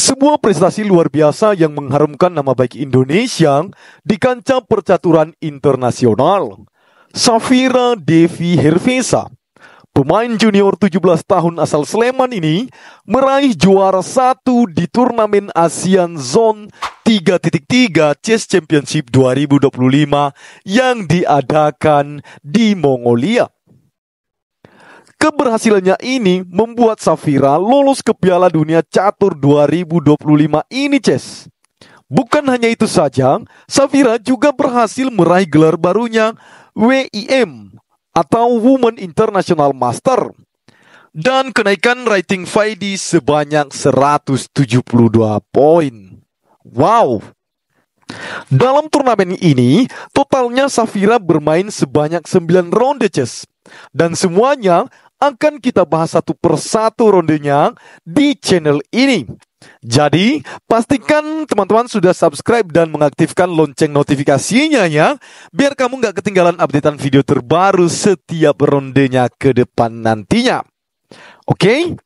Sebuah prestasi luar biasa yang mengharumkan nama baik Indonesia di kancah percaturan internasional. Safira Devi Hervesa, pemain junior 17 tahun asal Sleman ini meraih juara 1 di turnamen ASEAN Zone 3.3 Chess Championship 2025 yang diadakan di Mongolia. Keberhasilannya ini membuat Safira lolos ke Piala Dunia Catur 2025 ini, Ces. Bukan hanya itu saja, Safira juga berhasil meraih gelar barunya WIM atau Women International Master dan kenaikan rating FIDE sebanyak 172 poin. Wow! Dalam turnamen ini, totalnya Safira bermain sebanyak 9 ronde, Ces. Dan semuanya akan kita bahas satu persatu rondenya di channel ini. Jadi, pastikan teman-teman sudah subscribe dan mengaktifkan lonceng notifikasinya ya, biar kamu nggak ketinggalan updatean video terbaru setiap rondenya ke depan nantinya. Oke?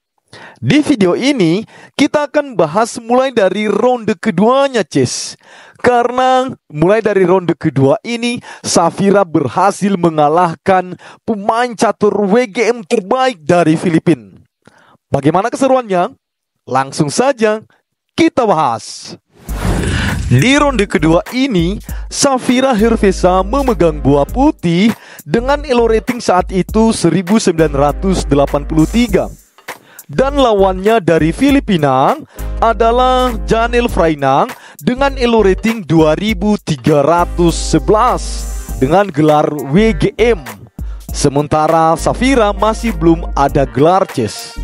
Di video ini, kita akan bahas mulai dari ronde keduanya, Ces. Karena mulai dari ronde kedua ini, Safira berhasil mengalahkan pemain catur WGM terbaik dari Filipina. Bagaimana keseruannya? Langsung saja kita bahas. Di ronde kedua ini, Safira Hervesa memegang buah putih dengan elo rating saat itu 1983. Dan lawannya dari Filipina adalah Janelle Fraina dengan elo rating 2311 dengan gelar WGM. Sementara Safira masih belum ada gelar chess.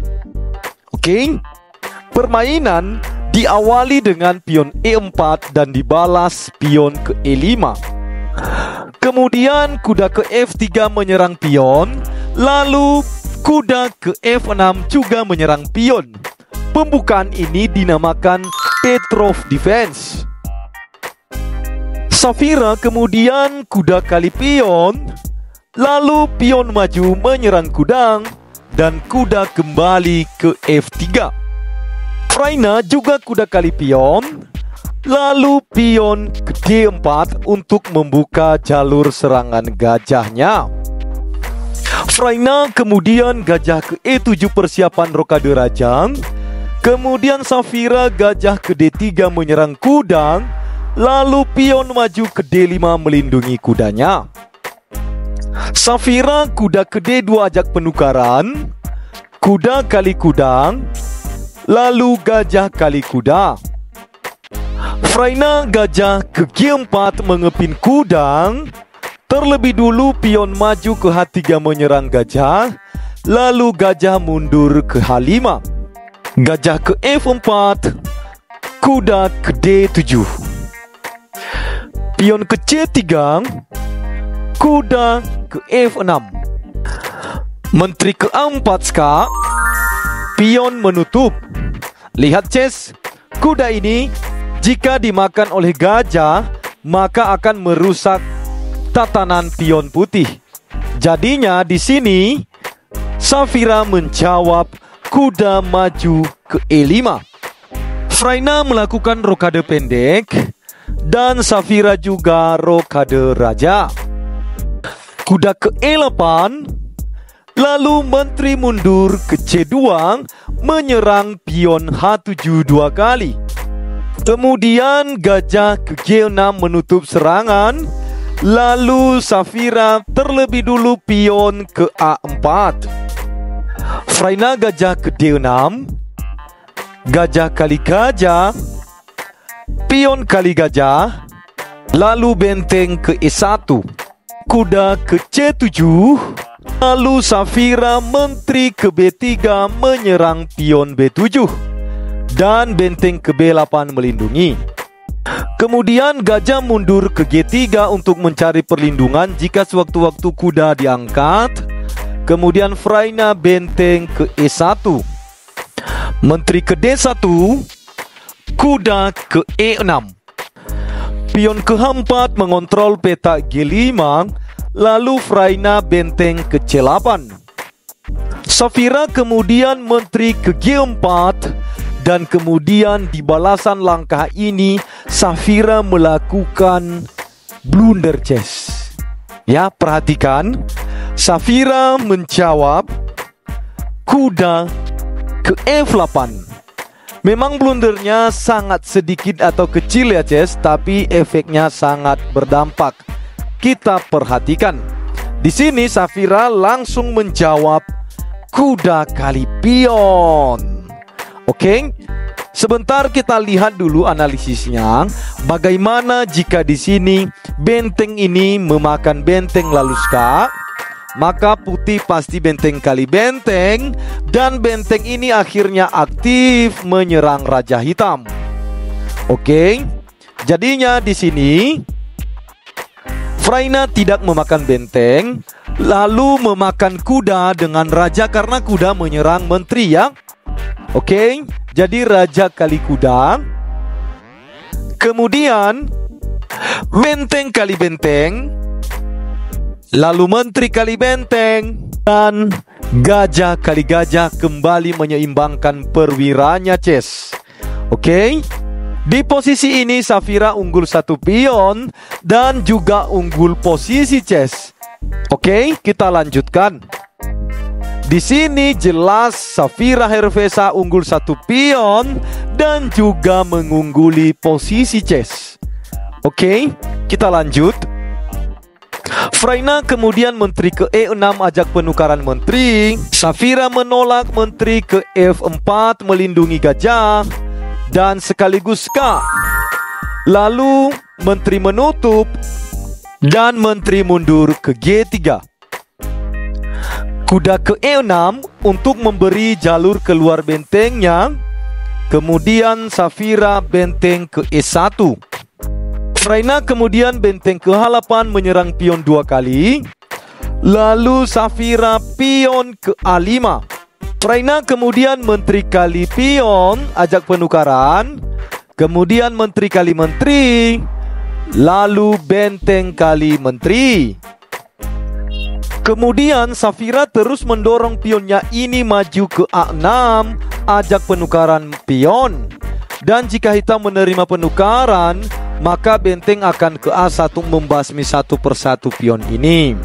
Oke. Permainan diawali dengan pion E4 dan dibalas pion ke E5. Kemudian kuda ke F3 menyerang pion, lalu kuda ke F6 juga menyerang pion. Pembukaan ini dinamakan Petrov Defense. Safira kemudian kuda kali pion, lalu pion maju menyerang kuda, dan kuda kembali ke F3. Fraina juga kuda kali pion, lalu pion ke D4 untuk membuka jalur serangan gajahnya. Fraina kemudian gajah ke E7 persiapan rokade raja. Kemudian Safira gajah ke D3 menyerang kuda, lalu pion maju ke D5 melindungi kudanya. Safira kuda ke D2 ajak penukaran, kuda kali kuda, lalu gajah kali kuda. Fraina gajah ke G4 mengepin kuda. Terlebih dulu pion maju ke H3 menyerang gajah, lalu gajah mundur ke H5. Gajah ke F4, kuda ke D7. Pion ke C3, kuda ke F6. Menteri ke-4 ska, pion menutup. Lihat, Ces, kuda ini jika dimakan oleh gajah maka akan merusak tatanan pion putih. Jadinya di sini Safira menjawab kuda maju ke E5. Fraina melakukan rokade pendek dan Safira juga rokade raja. Kuda ke E8, lalu menteri mundur ke C2 menyerang pion H7 dua kali. Kemudian gajah ke G6 menutup serangan, lalu Safira terlebih dulu pion ke A4. Fraina gajah ke D6, gajah kali gajah, pion kali gajah, lalu benteng ke E1, kuda ke C7, lalu Safira menteri ke B3 menyerang pion B7 dan benteng ke B8 melindungi. Kemudian gajah mundur ke G3 untuk mencari perlindungan jika sewaktu-waktu kuda diangkat. Kemudian Fraina benteng ke E1, menteri ke D1, kuda ke E6. Pion ke H4 mengontrol peta G5, lalu Fraina benteng ke C8. Safira kemudian menteri ke G4 Dan kemudian di balasan langkah ini Safira melakukan blunder, Ces. Ya, perhatikan. Safira menjawab kuda ke F8. Memang blundernya sangat sedikit atau kecil ya, Ces, tapi efeknya sangat berdampak. Kita perhatikan. Di sini Safira langsung menjawab kuda kali pion. Oke, sebentar kita lihat dulu analisisnya. Bagaimana jika di sini benteng ini memakan benteng lalu skak? Maka putih pasti benteng kali benteng, dan benteng ini akhirnya aktif menyerang Raja Hitam. Oke, jadinya di sini Fraina tidak memakan benteng, lalu memakan kuda dengan raja karena kuda menyerang menteri ya. Oke, jadi raja kali kuda. Kemudian benteng kali benteng, lalu menteri kali benteng, dan gajah kali gajah kembali menyeimbangkan perwiranya, Ces. Oke, di posisi ini Safira unggul 1 pion dan juga unggul posisi, Ces. Oke, kita lanjutkan. Di sini jelas Safira Hervesa unggul 1 pion dan juga mengungguli posisi, Ces. Oke, kita lanjut. Fraina kemudian menteri ke E6 ajak penukaran menteri. Safira menolak menteri ke F4 melindungi gajah dan sekaligus K. Lalu menteri menutup dan menteri mundur ke G3. Kuda ke E6 untuk memberi jalur keluar bentengnya. Kemudian Safira benteng ke E1. Fraina kemudian benteng ke H8 menyerang pion 2 kali. Lalu Safira pion ke A5. Fraina kemudian menteri kali pion ajak penukaran. Kemudian menteri kali menteri. Lalu benteng kali menteri. Kemudian Safira terus mendorong pionnya ini maju ke A6 ajak penukaran pion. Dan jika hitam menerima penukaran, maka benteng akan ke A1 membasmi satu persatu pion ini.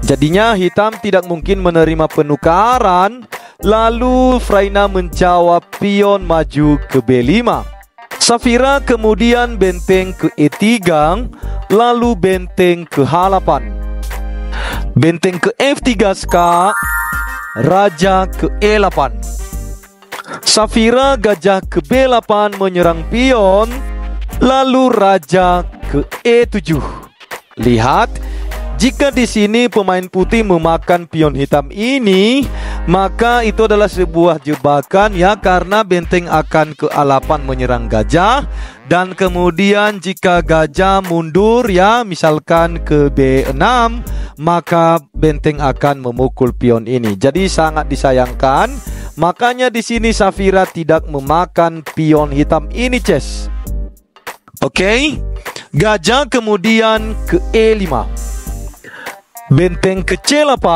Jadinya hitam tidak mungkin menerima penukaran. Lalu Fraina menjawab pion maju ke B5. Safira kemudian benteng ke E3, lalu benteng ke H8. Benteng ke F3 skak, raja ke E8. Safira gajah ke B8 menyerang pion, lalu raja ke E7. Lihat, jika di sini pemain putih memakan pion hitam ini, maka itu adalah sebuah jebakan ya, karena benteng akan ke A8 menyerang gajah. Dan kemudian jika gajah mundur ya, misalkan ke B6, maka benteng akan memukul pion ini. Jadi sangat disayangkan. Makanya di sini Safira tidak memakan pion hitam ini, Ces. Oke, gajah kemudian ke E5. Benteng ke C8,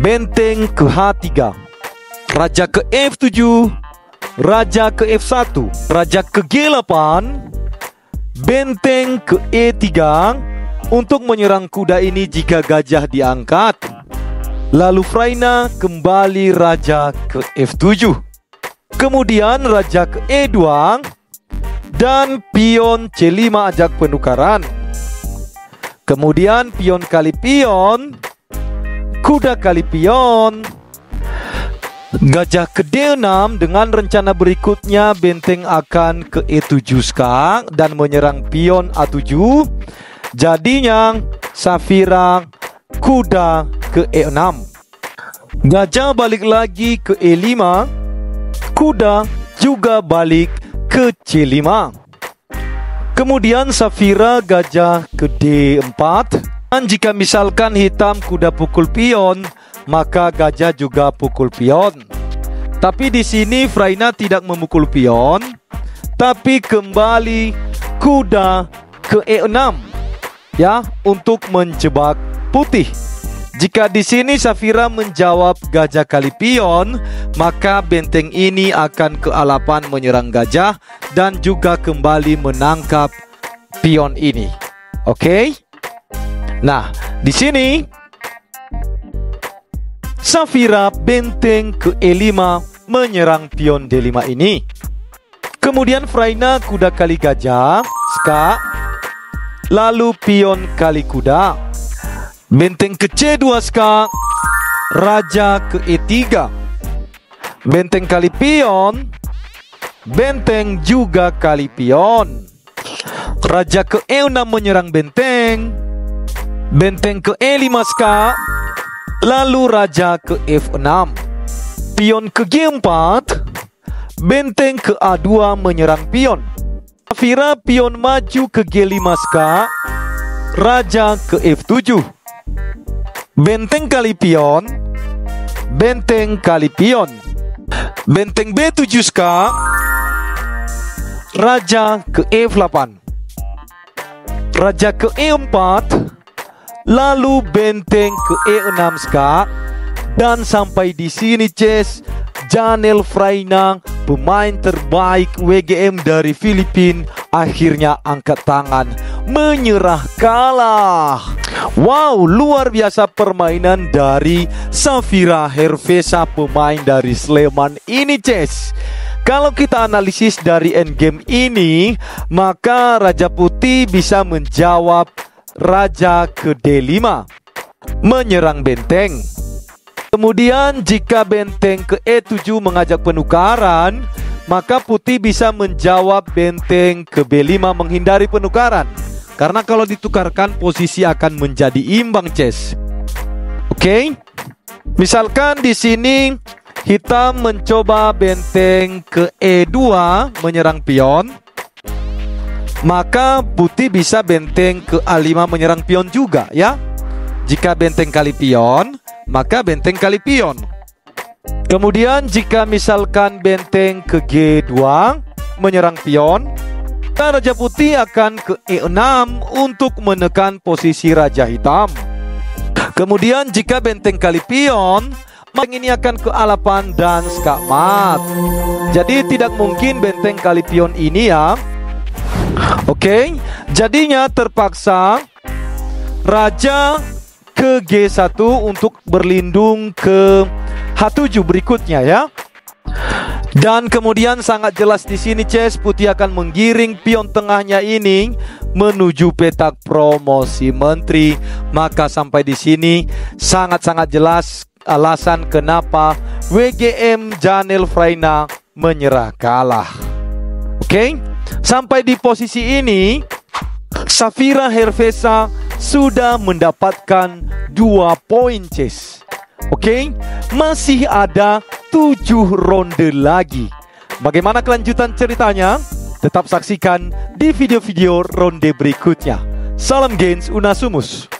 benteng ke H3. Raja ke F7, raja ke F1, raja ke G8, benteng ke E3 untuk menyerang kuda ini jika gajah diangkat. Lalu Fraina kembali raja ke F7. Kemudian raja ke E2 dan pion C5 ajak penukaran. Kemudian pion kali pion, kuda kali pion, gajah ke D6 dengan rencana berikutnya benteng akan ke E7 skak dan menyerang pion A7. Jadinya Safira kuda ke E6. Gajah balik lagi ke E5. Kuda juga balik ke C5. Kemudian Safira gajah ke D4. Dan jika misalkan hitam kuda pukul pion, maka gajah juga pukul pion. Tapi di sini Fraina tidak memukul pion, tapi kembali kuda ke E6 ya, untuk menjebak putih. Jika di sini Safira menjawab gajah kali pion, maka benteng ini akan ke A8 menyerang gajah dan juga kembali menangkap pion ini. Oke? Nah, di sini Safira benteng ke E5 menyerang pion D5 ini. Kemudian Fraina kuda kali gajah, ska, lalu pion kali kuda. Benteng ke C2 ska, raja ke E3. Benteng kali pion, benteng juga kali pion. Raja ke E6 menyerang benteng. Benteng ke E5 ska, lalu raja ke F6. Pion ke G4, benteng ke A2 menyerang pion. Safira pion maju ke G5 ska, raja ke F7. Benteng kali pion, benteng kali pion. Benteng B7 ska, raja ke F8. Raja ke E4, lalu benteng ke E6 ska. Dan sampai di sini Ces, Janel Fraina, pemain terbaik WGM dari Filipina, akhirnya angkat tangan, menyerah kalah. Wow, luar biasa permainan dari Safira Hervesa, pemain dari Sleman ini Ces. Kalau kita analisis dari endgame ini, maka Raja Putih bisa menjawab raja ke D5 menyerang benteng. Kemudian jika benteng ke E7 mengajak penukaran, maka putih bisa menjawab benteng ke B5 menghindari penukaran. Karena kalau ditukarkan posisi akan menjadi imbang Ces. Oke? Misalkan di sini hitam mencoba benteng ke E2 menyerang pion, maka putih bisa benteng ke A5 menyerang pion juga ya. Jika benteng kali pion, maka benteng kali pion. Kemudian jika misalkan benteng ke G2 menyerang pion, maka Raja Putih akan ke E6 untuk menekan posisi Raja Hitam. Kemudian jika benteng kali pion, maka ini akan ke A8 dan skakmat. Jadi tidak mungkin benteng kali pion ini ya. Oke, jadinya terpaksa Raja ke G1 untuk berlindung ke H7 berikutnya ya. Dan kemudian sangat jelas di sini Ces, putih akan menggiring pion tengahnya ini menuju petak promosi menteri. Maka sampai di sini sangat-sangat jelas alasan kenapa WGM Janel Fraina menyerah kalah. Oke, sampai di posisi ini Safira Hervesa sudah mendapatkan 2 poin Ces. Oke, masih ada 7 ronde lagi. Bagaimana kelanjutan ceritanya? Tetap saksikan di video-video ronde berikutnya. Salam Gains Unasumus.